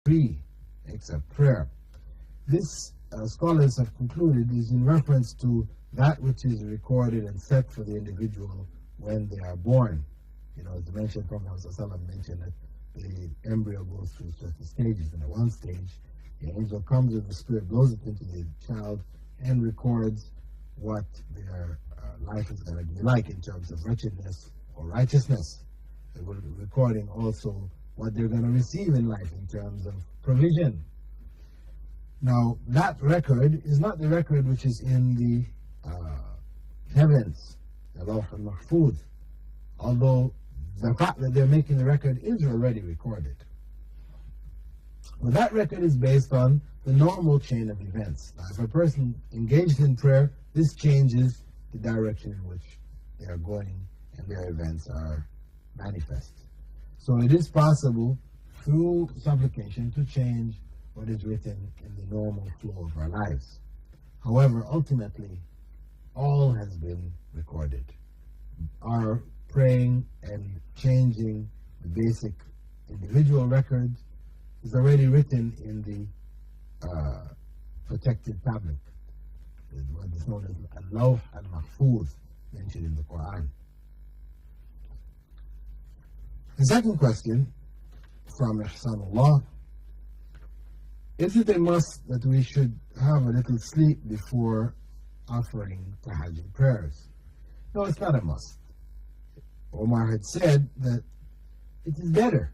free except prayer. This, scholars have concluded, is in reference to that which is recorded and set for the individual when they are born. You know, as the mentioned Prophet mentioned that the embryo goes through certain stages, and at one stage, the angel comes with the spirit, blows it into the child, and records what their life is going to be like in terms of wretchedness or righteousness. It will be recording also what they're going to receive in life in terms of provision. Now, that record is not the record which is in the heavens, the Lawh al-Mahfuz, although the fact that they're making the record is already recorded. But that record is based on the normal chain of events. Now, if a person engaged in prayer, this changes the direction in which they are going and their events are manifest. So it is possible through supplication to change what is written in the normal flow of our lives. However, ultimately, all has been recorded. Our praying and changing the basic individual records is already written in the protected tablet, what is known as Lawh al-Mahfuz, mentioned in the Quran. The second question from Ihsanullah: is it a must that we should have a little sleep before offering tahajjud prayers? No, it's not a must. Omar had said that it is better.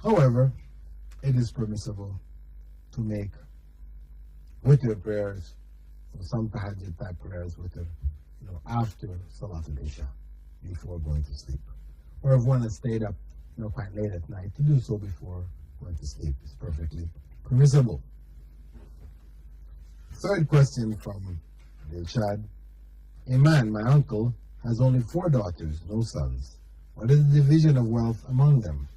However, it is permissible to make witr prayers, or some tahajjud type prayers witr, after Salatul Isha, before going to sleep. Or if one has stayed up quite late at night, to do so before going to sleep is perfectly permissible. Third question from Dilshad: a man, my uncle, has only 4 daughters, no sons. What is the division of wealth among them?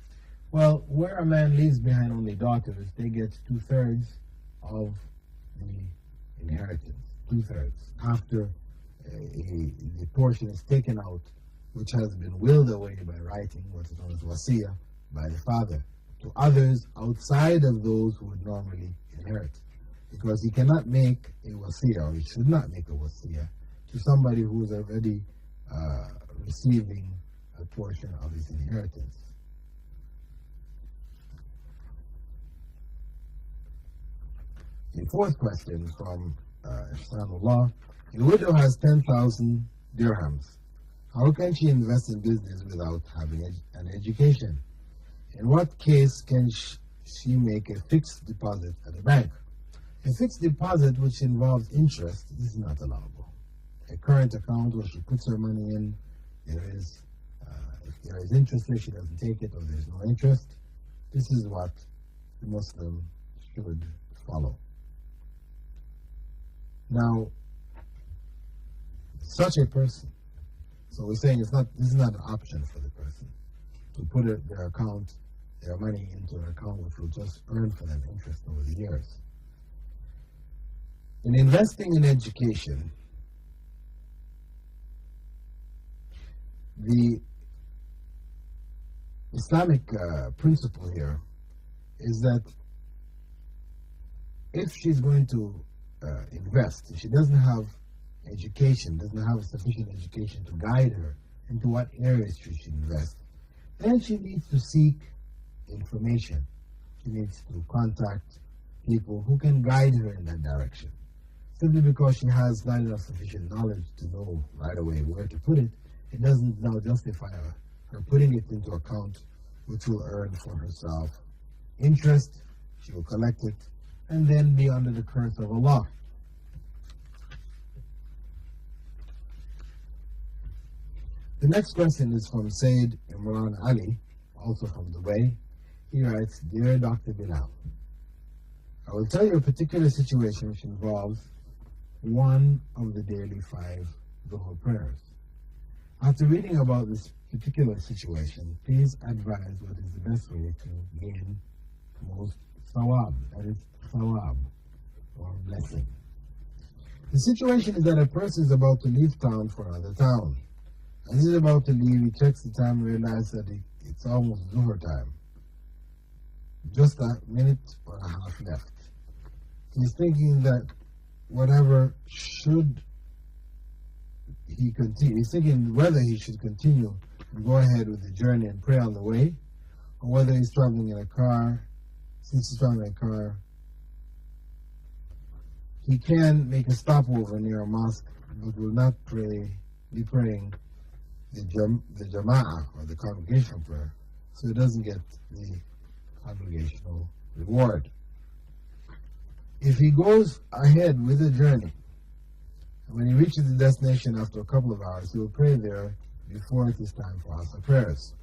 Well, where a man leaves behind only daughters, they get 2/3 of the inheritance. 2/3. After the portion is taken out, which has been willed away by writing, what is known as wasiyah, by the father, to others outside of those who would normally inherit. Because he cannot make a wasiyah, or he should not make a wasiyah, to somebody who is already receiving a portion of his inheritance. The fourth question from Ihsanullah: a widow has 10,000 dirhams. How can she invest in business without having an education? In what case can she make a fixed deposit at a bank? A fixed deposit which involves interest is not allowable. A current account where she puts her money in, if there is interest there, she doesn't take it, or there's no interest. This is what the Muslim should follow. Now, such a person, so we're saying this is not an option for the person to put their money into an account which will just earn for them interest over the years. In investing in education, the Islamic principle here is that if she's going to invest, if she doesn't have education, doesn't have sufficient education to guide her into what areas she should invest, then she needs to seek information. She needs to contact people who can guide her in that direction. Simply because she has not enough sufficient knowledge to know right away where to put it, it doesn't now justify her putting it into account which will earn for herself interest. She will collect it and then be under the curse of Allah. The next question is from Sayyid Imran Ali, also from Dubai. He writes: Dear Dr. Bilal, I will tell you a particular situation which involves one of the daily 5 Dhuhr prayers. After reading about this particular situation, please advise what is the best way to gain most thawab, that is thawab, or blessing. The situation is that a person is about to leave town for another town. As he's about to leave, he checks the time and realizes that it's almost Zuhr time. just a minute or a half left. He's thinking that whatever should he continue, he's thinking whether he should continue and go ahead with the journey and pray on the way, or whether he's traveling in a car. Since he's traveling in a car, he can make a stopover near a mosque, but will not be praying the jama'ah, or the congregational prayer, so he doesn't get the congregational reward. If he goes ahead with the journey, and when he reaches the destination after a couple of hours, he will pray there before it is time for Asr prayers.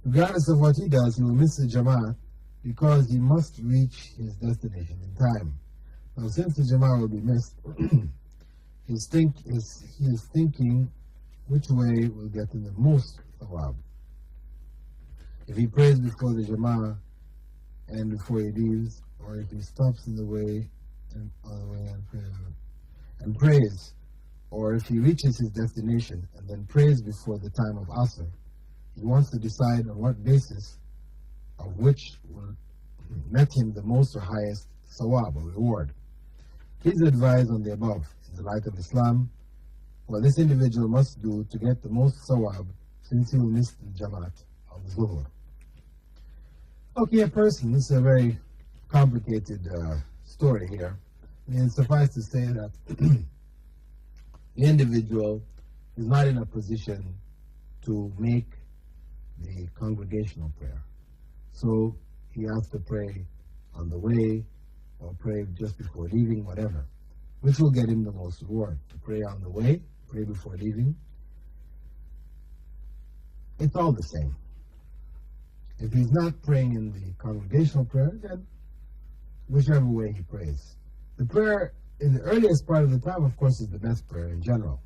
Regardless of what he does, he will miss the jama'ah because he must reach his destination in time. Now, since the jama'ah will be missed, he is thinking which way will get him the most thawab. If he prays before the jama'ah and before he leaves, or if he stops on the way and prays, or if he reaches his destination and then prays before the time of Asr, he wants to decide on what basis of which will net him the most or highest thawab, or reward. Please advise on the above in the light of Islam what this individual must do to get the most thawab, since he will miss the Jamaat of Zuhur. Okay, this is a very complicated story here. And suffice to say that the individual is not in a position to make the congregational prayer. So he has to pray on the way, or pray just before leaving, whatever, which will get him the most reward. To pray on the way, pray before leaving, it's all the same. If he's not praying in the congregational prayer, then whichever way he prays. The prayer in the earliest part of the time, of course, is the best prayer in general.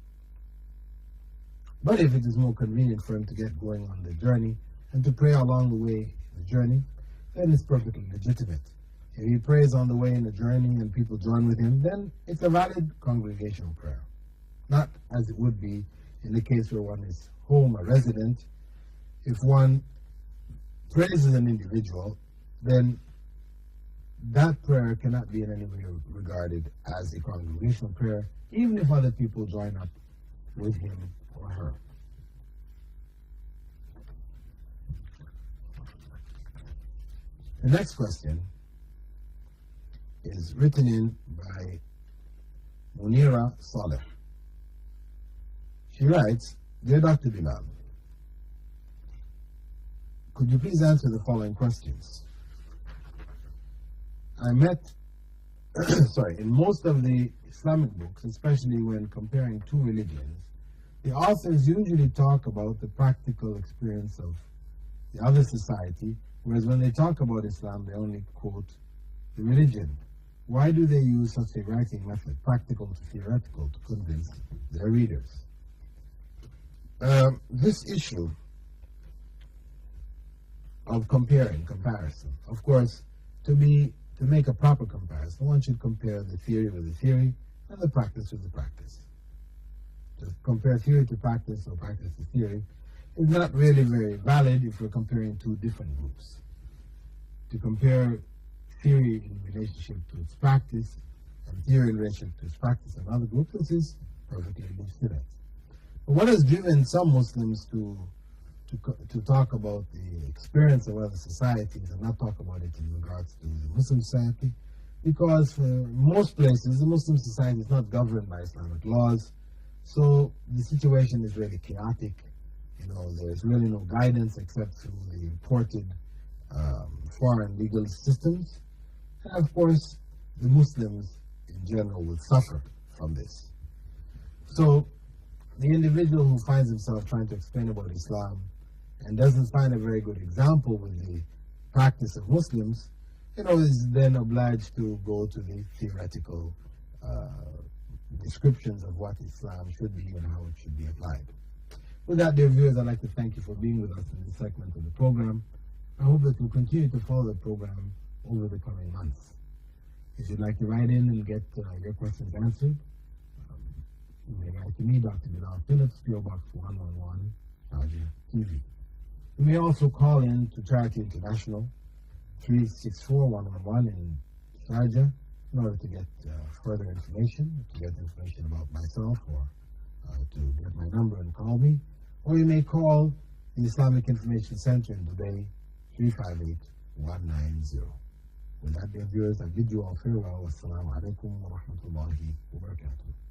But if it is more convenient for him to get going on the journey and to pray along the way in the journey, then it's perfectly legitimate. If he prays on the way in the journey and people join with him, then it's a valid congregational prayer. Not as it would be in the case where one is home, a resident. If one prays as an individual, then that prayer cannot be in any way regarded as a congregational prayer, even if other people join up with him or her. The next question is written in by Munira Saleh. She writes, Dear Dr. Bilal, could you please answer the following questions? in most of the Islamic books, especially when comparing two religions, the authors usually talk about the practical experience of the other society, whereas when they talk about Islam, they only quote the religion. Why do they use such a writing method, practical to theoretical, to convince their readers? This issue of comparison, of course, to make a proper comparison, one should compare the theory with the theory and the practice with the practice. To compare theory to practice or practice to theory is not really very valid if we're comparing two different groups. To compare theory in relationship to its practice and theory in relationship to its practice in another group, this is perfectly legitimate. But what has driven some Muslims to talk about the experience of other societies and not talk about it in regards to the Muslim society? Because for most places, the Muslim society is not governed by Islamic laws, so the situation is really chaotic. There's really no guidance except through the imported foreign legal systems. And of course, the Muslims in general will suffer from this. So the individual who finds himself trying to explain about Islam and doesn't find a very good example with the practice of Muslims, is then obliged to go to the theoretical descriptions of what Islam should be and how it should be applied. With that, dear viewers, I'd like to thank you for being with us in this segment of the program. I hope that you'll continue to follow the program over the coming months. If you'd like to write in and get your questions answered, you may write to me, Dr. Bilal Phillips, PO Box 111, Sharjah, TV. You may also call in to Charity International, 364-111 in Sharjah in order to get further information, to get information about myself, or to get my number and call me. Or you may call the Islamic Information Center in Dubai, 358-190. With that, dear viewers, I bid you all farewell. Wassalamu alaikum wa rahmatullahi wa barakatuh.